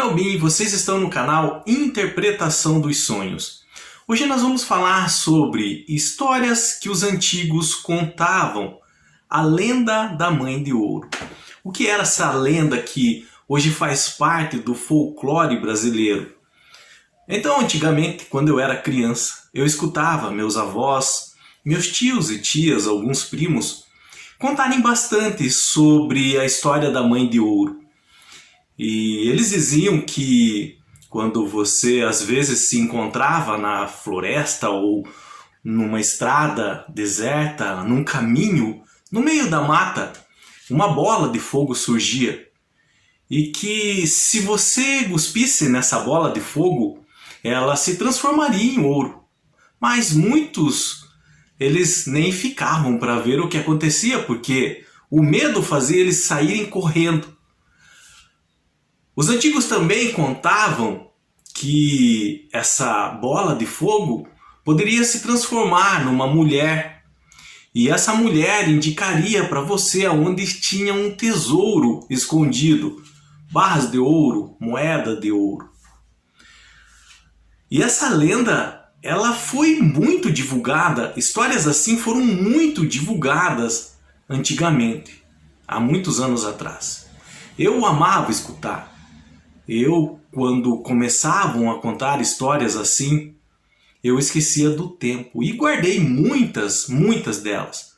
Melbin e vocês estão no canal Interpretação dos Sonhos. Hoje nós vamos falar sobre histórias que os antigos contavam, a lenda da Mãe de Ouro. O que era essa lenda que hoje faz parte do folclore brasileiro? Então, antigamente, quando eu era criança, eu escutava meus avós, meus tios e tias, alguns primos, contarem bastante sobre a história da Mãe de Ouro. E eles diziam que quando você às vezes se encontrava na floresta ou numa estrada deserta, num caminho, no meio da mata, uma bola de fogo surgia. E que se você cuspisse nessa bola de fogo, ela se transformaria em ouro. Mas muitos, eles nem ficavam para ver o que acontecia, porque o medo fazia eles saírem correndo. Os antigos também contavam que essa bola de fogo poderia se transformar numa mulher. E essa mulher indicaria para você aonde tinha um tesouro escondido. Barras de ouro, moeda de ouro. E essa lenda, ela foi muito divulgada. Histórias assim foram muito divulgadas antigamente, há muitos anos atrás. Eu amava escutar. Quando começavam a contar histórias assim, eu esquecia do tempo e guardei muitas delas.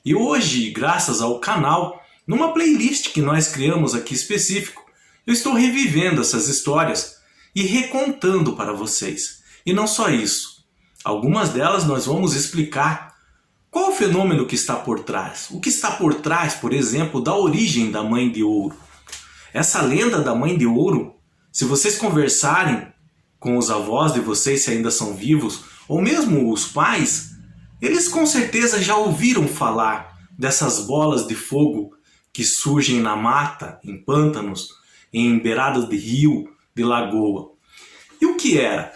E hoje, graças ao canal, numa playlist que nós criamos aqui específico, eu estou revivendo essas histórias e recontando para vocês. E não só isso, algumas delas nós vamos explicar qual o fenômeno que está por trás. O que está por trás, por exemplo, da origem da Mãe de Ouro. Essa lenda da Mãe de Ouro, se vocês conversarem com os avós de vocês, se ainda são vivos, ou mesmo os pais, eles com certeza já ouviram falar dessas bolas de fogo que surgem na mata, em pântanos, em beiradas de rio, de lagoa. E o que era?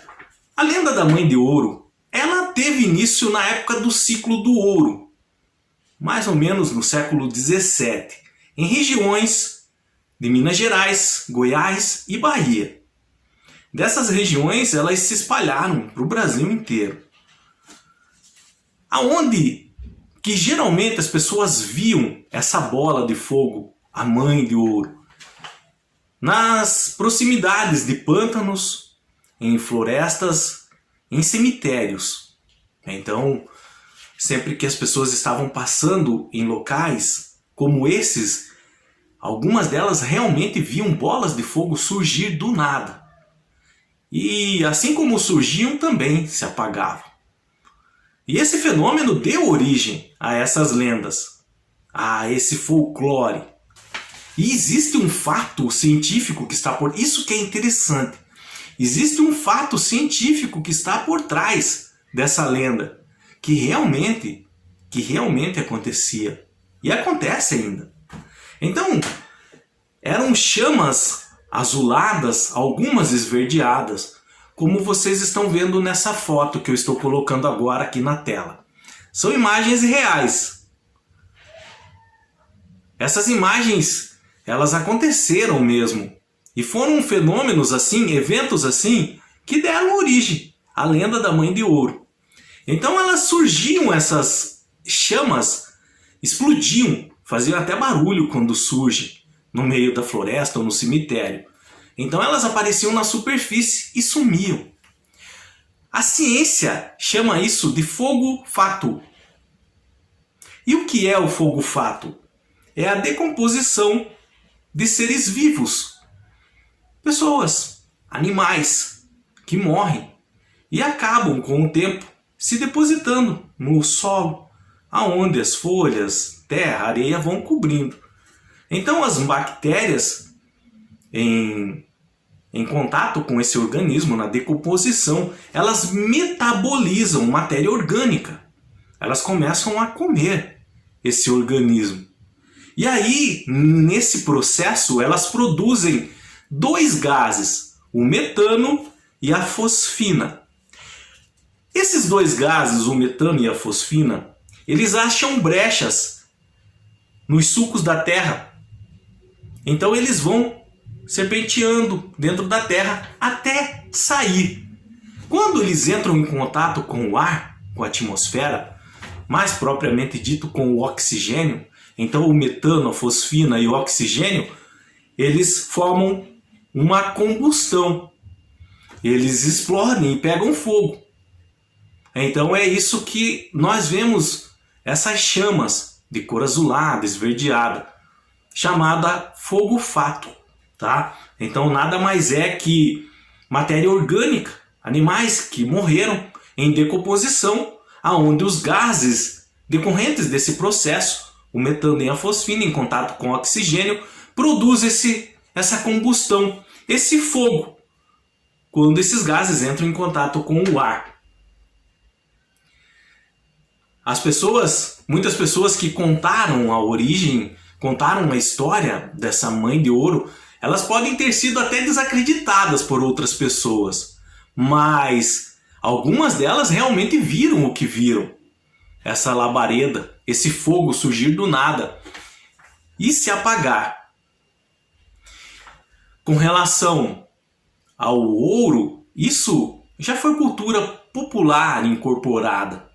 A lenda da Mãe de Ouro, ela teve início na época do ciclo do ouro, mais ou menos no século XVII, em regiões de Minas Gerais, Goiás e Bahia. Dessas regiões, elas se espalharam para o Brasil inteiro. Aonde que geralmente as pessoas viam essa bola de fogo, a Mãe de Ouro? Nas proximidades de pântanos, em florestas, em cemitérios. Então, sempre que as pessoas estavam passando em locais como esses, algumas delas realmente viam bolas de fogo surgir do nada. E assim como surgiam, também se apagavam. E esse fenômeno deu origem a essas lendas, a esse folclore. E existe um fato científico que está por... Isso que é interessante. Existe um fato científico que está por trás dessa lenda, que realmente acontecia. E acontece ainda. Então, eram chamas azuladas, algumas esverdeadas, como vocês estão vendo nessa foto que eu estou colocando agora aqui na tela. São imagens reais. Essas imagens, elas aconteceram mesmo. E foram fenômenos assim, eventos assim, que deram origem à lenda da Mãe de Ouro. Então elas surgiam, essas chamas explodiam, faziam até barulho quando surgem no meio da floresta ou no cemitério. Então elas apareciam na superfície e sumiam. A ciência chama isso de fogo-fato. E o que é o fogo-fato? É a decomposição de seres vivos. Pessoas, animais, que morrem e acabam com o tempo se depositando no solo, aonde as folhas, terra, areia vão cobrindo. Então as bactérias, em contato com esse organismo, na decomposição, elas metabolizam matéria orgânica. Elas começam a comer esse organismo. E aí, nesse processo, elas produzem dois gases, o metano e a fosfina. Esses dois gases, o metano e a fosfina, eles acham brechas nos sulcos da terra. Então eles vão serpenteando dentro da terra até sair. Quando eles entram em contato com o ar, com a atmosfera, mais propriamente dito com o oxigênio, então o metano, a fosfina e o oxigênio, eles formam uma combustão. Eles explodem e pegam fogo. Então é isso que nós vemos, essas chamas de cor azulada, esverdeada, chamada fogo fato, tá? Então nada mais é que matéria orgânica, animais que morreram em decomposição, aonde os gases decorrentes desse processo, o metano e a fosfina em contato com o oxigênio, produz essa combustão, esse fogo, quando esses gases entram em contato com o ar. Muitas pessoas que contaram a origem, contaram a história dessa mãe de ouro, elas podem ter sido até desacreditadas por outras pessoas, mas algumas delas realmente viram o que viram. Essa labareda, esse fogo surgir do nada e se apagar. Com relação ao ouro, isso já foi cultura popular incorporada.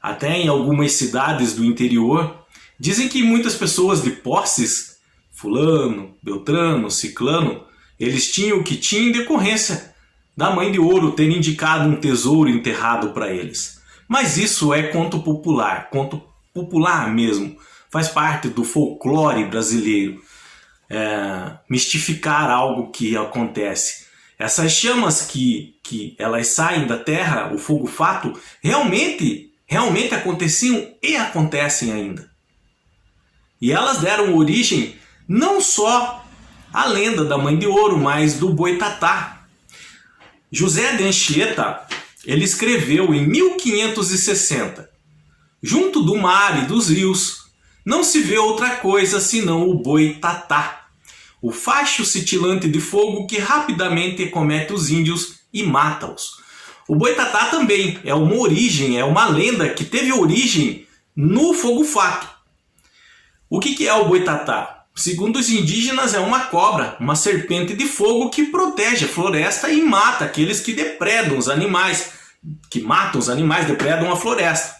Até em algumas cidades do interior, dizem que muitas pessoas de posses, fulano, beltrano, ciclano, eles tinham o que tinham em decorrência da mãe de ouro ter indicado um tesouro enterrado para eles. Mas isso é conto popular mesmo, faz parte do folclore brasileiro, mistificar algo que acontece. Essas chamas que elas saem da terra, o fogo fato, realmente aconteciam e acontecem ainda. E elas deram origem não só à lenda da mãe de ouro, mas do boitatá. José de Anchieta, ele escreveu em 1560: junto do mar e dos rios não se vê outra coisa senão o boitatá, o facho cintilante de fogo que rapidamente acomete os índios e mata-os. O boitatá também é uma origem, é uma lenda que teve origem no fogo fato. O que é o boitatá? Segundo os indígenas, é uma cobra, uma serpente de fogo que protege a floresta e mata aqueles que depredam os animais, que matam os animais, depredam a floresta.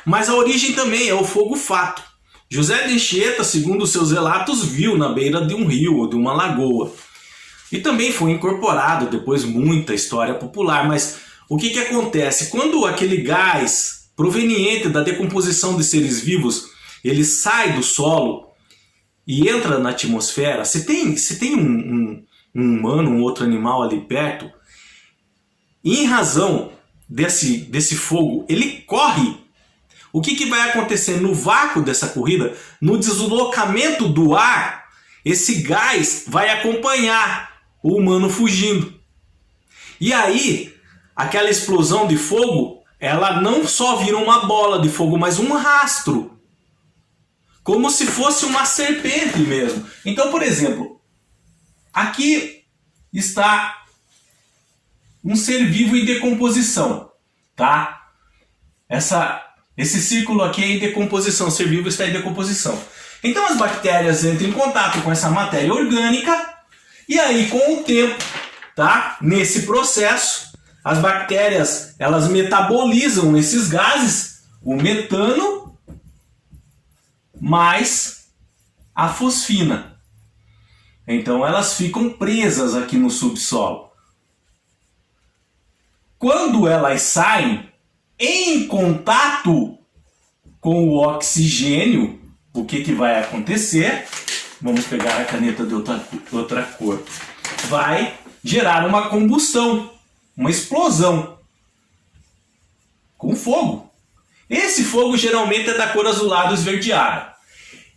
Mas a origem também é o fogo fato. José de Anchieta, segundo seus relatos, viu na beira de um rio ou de uma lagoa. E também foi incorporado depois muita história popular. Mas o que acontece? Quando aquele gás proveniente da decomposição de seres vivos, ele sai do solo e entra na atmosfera, se tem um humano, um outro animal ali perto, e em razão desse fogo, ele corre. O que vai acontecer no vácuo dessa corrida? No deslocamento do ar, esse gás vai acompanhar o humano fugindo. E aí, aquela explosão de fogo, ela não só vira uma bola de fogo, mas um rastro. Como se fosse uma serpente mesmo. Então, por exemplo, aqui está um ser vivo em decomposição, tá? Esse círculo aqui é em decomposição, o ser vivo está em decomposição. Então as bactérias entram em contato com essa matéria orgânica e aí com o tempo, tá? Nesse processo, as bactérias elas metabolizam esses gases, o metano mais a fosfina. Então elas ficam presas aqui no subsolo. Quando elas saem em contato com o oxigênio, o que vai acontecer? Vamos pegar a caneta de outra cor. Vai gerar uma combustão, uma explosão com fogo. Esse fogo geralmente é da cor azulada esverdeada.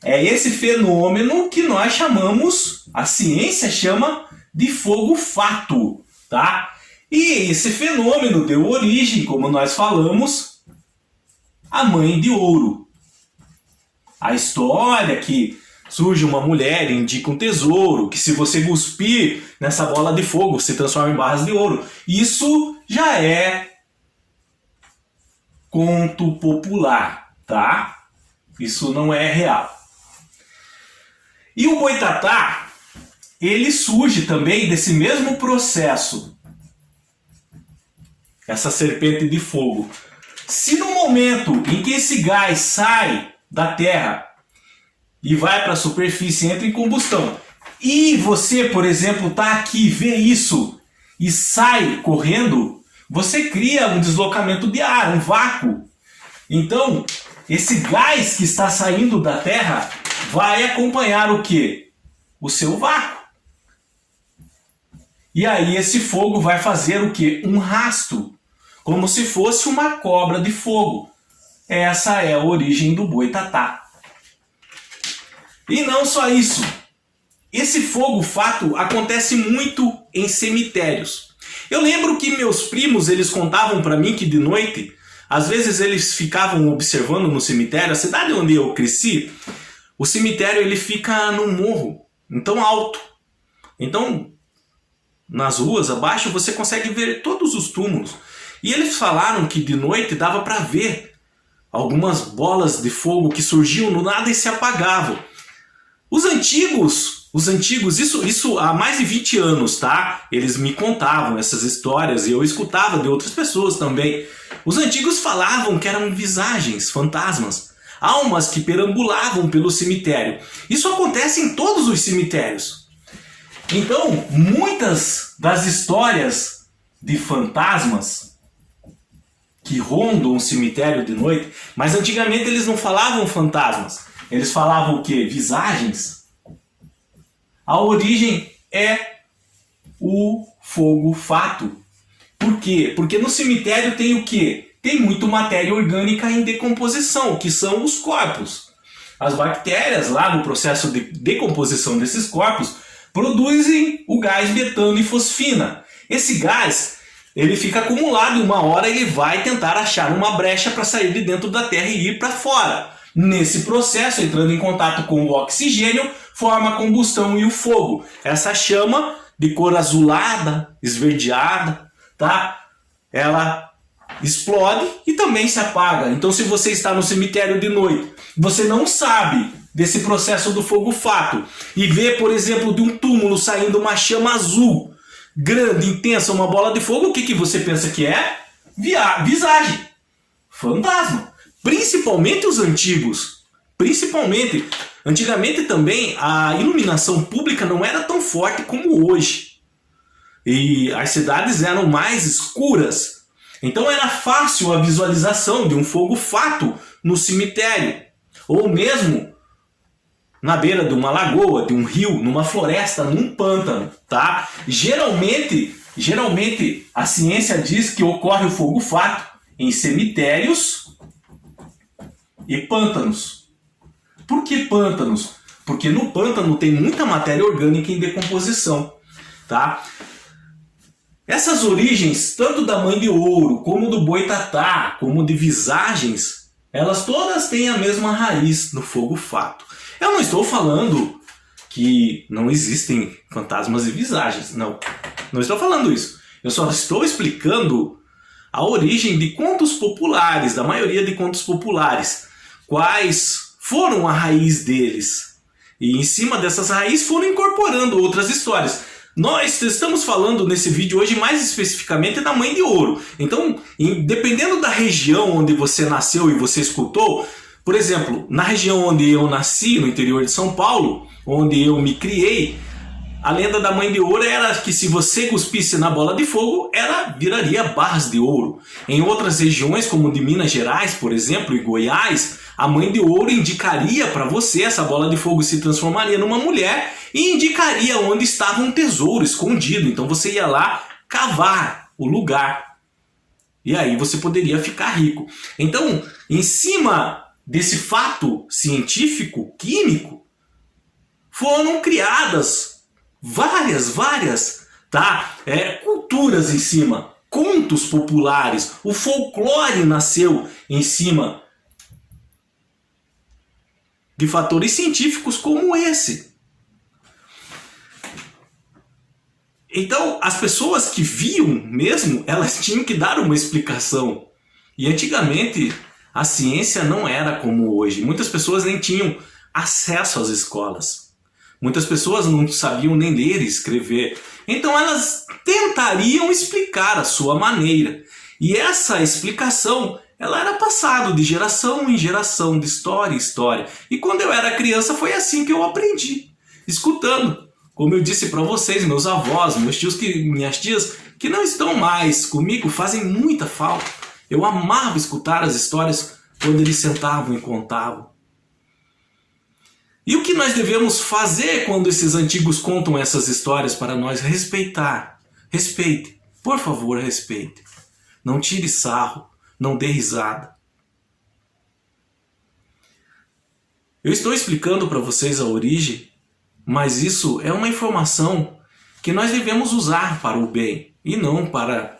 É esse fenômeno que nós chamamos, a ciência chama de fogo fato, tá? E esse fenômeno deu origem, como nós falamos, à mãe de ouro. A história que surge uma mulher e indica um tesouro, que se você cuspir nessa bola de fogo se transforma em barras de ouro. Isso já é conto popular, tá? Isso não é real. E o boitatá, ele surge também desse mesmo processo. Essa serpente de fogo. Se no momento em que esse gás sai da terra e vai para a superfície, entra em combustão, e você, por exemplo, está aqui, vê isso e sai correndo, você cria um deslocamento de ar, um vácuo. Então, esse gás que está saindo da terra vai acompanhar o quê? O seu vácuo. E aí esse fogo vai fazer o quê? Um rastro, como se fosse uma cobra de fogo. Essa é a origem do boitatá. E não só isso. Esse fogo fato acontece muito em cemitérios. Eu lembro que meus primos, eles contavam para mim que de noite, às vezes eles ficavam observando no cemitério. A cidade onde eu cresci, o cemitério ele fica num morro, então alto. Então, nas ruas abaixo você consegue ver todos os túmulos. E eles falaram que de noite dava para ver algumas bolas de fogo que surgiam no nada e se apagavam. Os antigos, isso há mais de 20 anos, tá? Eles me contavam essas histórias e eu escutava de outras pessoas também. Os antigos falavam que eram visagens, fantasmas, almas que perambulavam pelo cemitério. Isso acontece em todos os cemitérios. Então, muitas das histórias de fantasmas que rondam o cemitério de noite, mas antigamente eles não falavam fantasmas, eles falavam o quê? Visagens. A origem é o fogo fato. Por quê? Porque no cemitério tem o quê? Tem muito matéria orgânica em decomposição, que são os corpos. As bactérias, lá no processo de decomposição desses corpos, produzem o gás metano e fosfina. Esse gás, ele fica acumulado e uma hora ele vai tentar achar uma brecha para sair de dentro da terra e ir para fora. Nesse processo, entrando em contato com o oxigênio, forma a combustão e o fogo. Essa chama de cor azulada, esverdeada, tá? Ela explode e também se apaga. Então, se você está no cemitério de noite, você não sabe desse processo do fogo fato e vê, por exemplo, de um túmulo saindo uma chama azul, grande, intensa, uma bola de fogo, o que você pensa que é? Visagem. Fantasma. Principalmente os antigos. Principalmente. Antigamente também a iluminação pública não era tão forte como hoje. E as cidades eram mais escuras. Então era fácil a visualização de um fogo fato no cemitério. Ou mesmo na beira de uma lagoa, de um rio, numa floresta, num pântano, tá? Geralmente a ciência diz que ocorre o fogo fato em cemitérios e pântanos. Por que pântanos? Porque no pântano tem muita matéria orgânica em decomposição, tá? Essas origens, tanto da mãe de ouro, como do boitatá, como de visagens, elas todas têm a mesma raiz no fogo fato. Eu não estou falando que não existem fantasmas e visagens, não. Não estou falando isso. Eu só estou explicando a origem de contos populares, da maioria de contos populares. Quais foram a raiz deles. E em cima dessas raízes foram incorporando outras histórias. Nós estamos falando nesse vídeo hoje mais especificamente da mãe de ouro. Então, dependendo da região onde você nasceu e você escutou, por exemplo, na região onde eu nasci, no interior de São Paulo, onde eu me criei, a lenda da mãe de ouro era que se você cuspisse na bola de fogo, ela viraria barras de ouro. Em outras regiões, como de Minas Gerais, por exemplo, e Goiás, a mãe de ouro indicaria para você, essa bola de fogo se transformaria numa mulher e indicaria onde estava um tesouro escondido. Então você ia lá cavar o lugar. E aí você poderia ficar rico. Então, em cima desse fato científico, químico, foram criadas várias, tá? Culturas em cima, contos populares, o folclore nasceu em cima de fatores científicos como esse. Então, as pessoas que viam mesmo, elas tinham que dar uma explicação. E antigamente, a ciência não era como hoje. Muitas pessoas nem tinham acesso às escolas. Muitas pessoas não sabiam nem ler e escrever. Então elas tentariam explicar a sua maneira. E essa explicação, ela era passada de geração em geração, de história em história. E quando eu era criança foi assim que eu aprendi, escutando. Como eu disse para vocês, meus avós, meus tios, minhas tias, que não estão mais comigo, fazem muita falta. Eu amava escutar as histórias quando eles sentavam e contavam. E o que nós devemos fazer quando esses antigos contam essas histórias para nós? Respeitar. Respeite. Por favor, respeite. Não tire sarro. Não dê risada. Eu estou explicando para vocês a origem, mas isso é uma informação que nós devemos usar para o bem e não para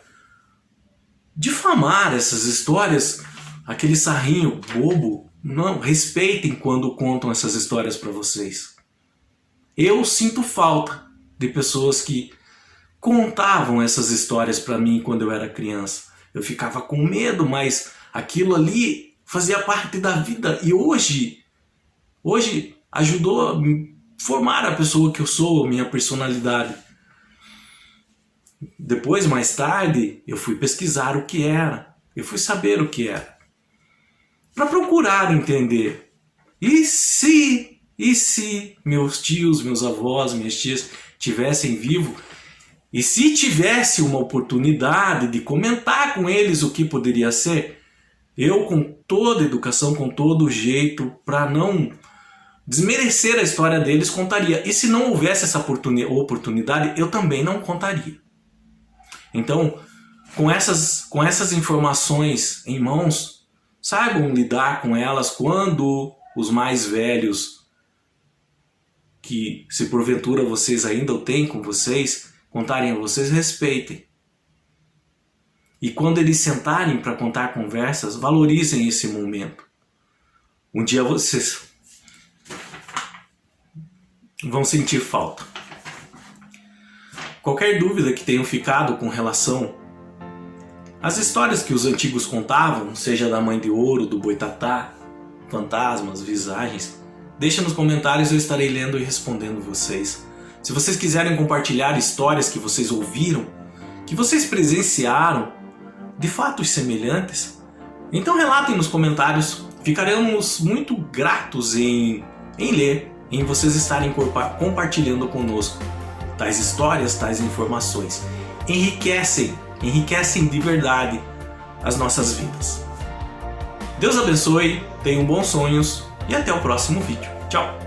difamar essas histórias, aquele sarrinho bobo. Não, respeitem quando contam essas histórias para vocês. Eu sinto falta de pessoas que contavam essas histórias para mim quando eu era criança. Eu ficava com medo, mas aquilo ali fazia parte da vida e hoje ajudou a formar a pessoa que eu sou, a minha personalidade. Depois, mais tarde, eu fui pesquisar o que era, eu fui saber o que era, para procurar entender. E se meus tios, meus avós, minhas tias tivessem vivo, e se tivesse uma oportunidade de comentar com eles o que poderia ser, eu com toda a educação, com todo o jeito, para não desmerecer a história deles, contaria. E se não houvesse essa oportunidade, eu também não contaria. Então, com essas informações em mãos, saibam lidar com elas quando os mais velhos, que se porventura vocês ainda o têm com vocês, contarem a vocês, respeitem. E quando eles sentarem para contar conversas, valorizem esse momento. Um dia vocês vão sentir falta. Qualquer dúvida que tenham ficado com relação às histórias que os antigos contavam, seja da Mãe de Ouro, do Boitatá, fantasmas, visagens, deixa nos comentários, eu estarei lendo e respondendo vocês. Se vocês quiserem compartilhar histórias que vocês ouviram, que vocês presenciaram, de fatos semelhantes, então relatem nos comentários. Ficaremos muito gratos em ler, em vocês estarem compartilhando conosco tais histórias, tais informações. Enriquecem de verdade as nossas vidas. Deus abençoe, tenham bons sonhos e até o próximo vídeo. Tchau!